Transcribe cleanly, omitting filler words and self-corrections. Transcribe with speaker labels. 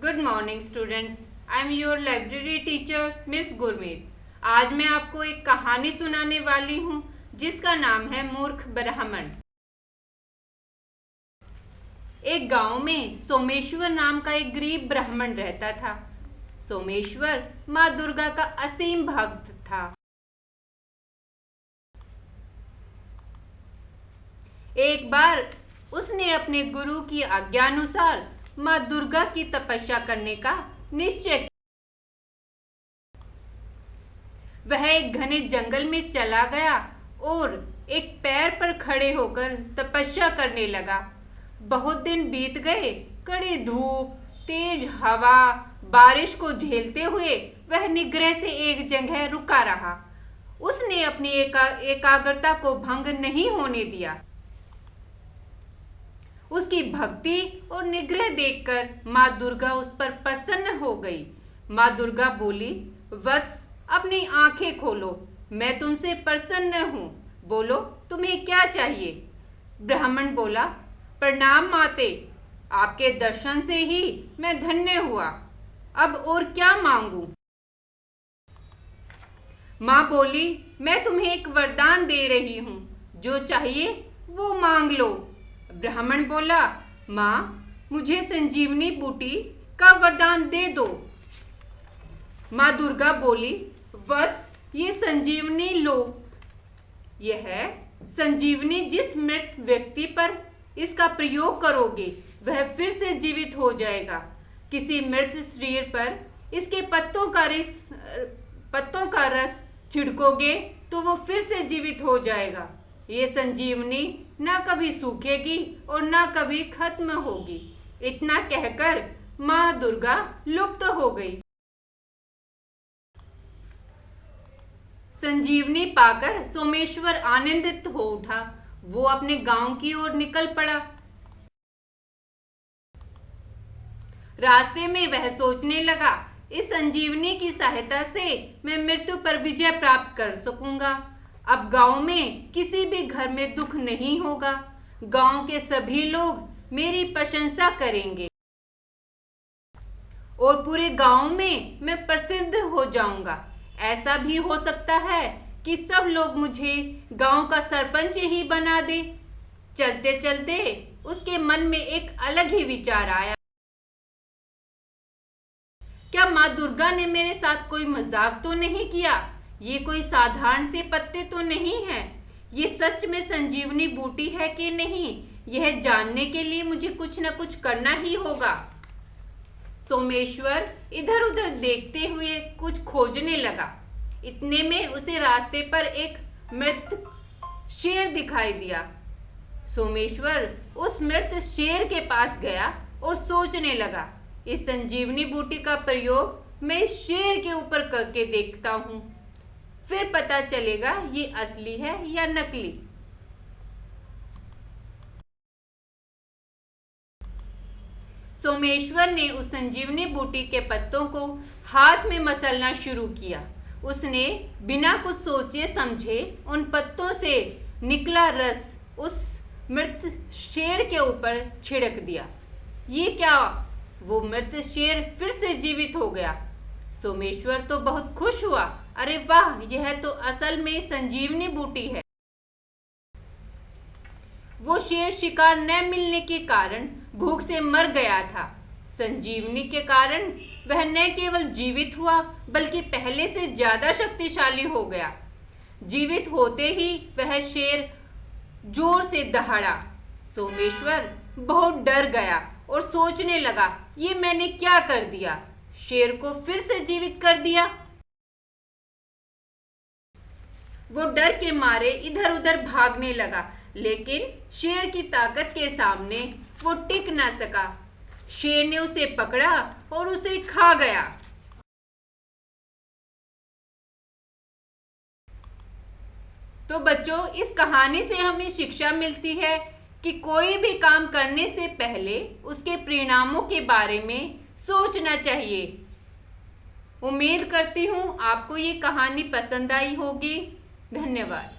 Speaker 1: Good morning students, I am your library teacher miss Gurmeet. आज मैं आपको एक कहानी सुनाने वाली हूँ जिसका नाम है मूर्ख ब्राह्मण। एक गांव में सोमेश्वर नाम का एक गरीब ब्राह्मण रहता था। सोमेश्वर माँ दुर्गा का असीम भक्त था। एक बार उसने अपने गुरु की आज्ञानुसार माँ दुर्गा की तपस्या करने का निश्चय किया। वह एक घने जंगल में चला गया और एक पैर पर खड़े होकर तपस्या करने लगा। बहुत दिन बीत गए। कड़ी धूप, तेज हवा, बारिश को झेलते हुए वह निग्रह से एक जगह रुका रहा। उसने अपनी एकाग्रता को भंग नहीं होने दिया। उसकी भक्ति और निग्रह देखकर माँ दुर्गा उस पर प्रसन्न हो गई। माँ दुर्गा बोली, वत्स, अपनी आंखें खोलो, मैं तुमसे प्रसन्न हूँ। बोलो, तुम्हें क्या चाहिए? ब्राह्मण बोला, प्रणाम माते, आपके दर्शन से ही मैं धन्य हुआ। अब और क्या मांगू? माँ बोली, मैं तुम्हें एक वरदान दे रही हूँ, जो चाहिए वो मांग लो। ब्राह्मण बोला, माँ, मुझे संजीवनी बूटी का वरदान दे दो। माँ दुर्गा बोली, वत्स, ये संजीवनी लो। यह संजीवनी जिस मृत व्यक्ति पर इसका प्रयोग करोगे वह फिर से जीवित हो जाएगा। किसी मृत शरीर पर इसके पत्तों का रस छिड़कोगे तो वो फिर से जीवित हो जाएगा। ये संजीवनी ना कभी सूखेगी और ना कभी खत्म होगी। इतना कहकर माँ दुर्गा लुप्त हो गई। संजीवनी पाकर सोमेश्वर आनंदित हो उठा। वो अपने गांव की ओर निकल पड़ा। रास्ते में वह सोचने लगा, इस संजीवनी की सहायता से मैं मृत्यु पर विजय प्राप्त कर सकूंगा। अब गांव में किसी भी घर में दुख नहीं होगा। गांव के सभी लोग मेरी प्रशंसा करेंगे और पूरे गांव में मैं प्रसिद्ध हो जाऊंगा। ऐसा भी हो सकता है कि सब लोग मुझे गांव का सरपंच ही बना दे। चलते चलते उसके मन में एक अलग ही विचार आया। क्या माँ दुर्गा ने मेरे साथ कोई मजाक तो नहीं किया? ये कोई साधारण से पत्ते तो नहीं है। ये सच में संजीवनी बूटी है कि नहीं, यह जानने के लिए मुझे कुछ न कुछ करना ही होगा। सोमेश्वर इधर उधर देखते हुए कुछ खोजने लगा। इतने में उसे रास्ते पर एक मृत शेर दिखाई दिया। सोमेश्वर उस मृत शेर के पास गया और सोचने लगा, इस संजीवनी बूटी का प्रयोग मैं इस शेर के ऊपर करके देखता हूँ, फिर पता चलेगा ये असली है या नकली। सोमेश्वर ने उस संजीवनी बूटी के पत्तों को हाथ में मसलना शुरू किया। उसने बिना कुछ सोचे समझे उन पत्तों से निकला रस उस मृत शेर के ऊपर छिड़क दिया। ये क्या? वो मृत शेर फिर से जीवित हो गया। सोमेश्वर तो बहुत खुश हुआ। अरे वाह, यह तो असल में संजीवनी बूटी है। वो शेर शिकार न मिलने के कारण भूख से मर गया था। संजीवनी के कारण वह न केवल जीवित हुआ बल्कि पहले से ज्यादा शक्तिशाली हो गया। जीवित होते ही वह शेर जोर से दहाड़ा। सोमेश्वर बहुत डर गया और सोचने लगा, ये मैंने क्या कर दिया? शेर को फिर से जीवित कर दिया। वो डर के मारे इधर उधर भागने लगा, लेकिन शेर की ताकत के सामने वो टिक ना सका। शेर ने उसे पकड़ा और उसे खा गया। तो बच्चों, इस कहानी से हमें शिक्षा मिलती है कि कोई भी काम करने से पहले उसके परिणामों के बारे में सोचना चाहिए। उम्मीद करती हूँ आपको ये कहानी पसंद आई होगी। धन्यवाद।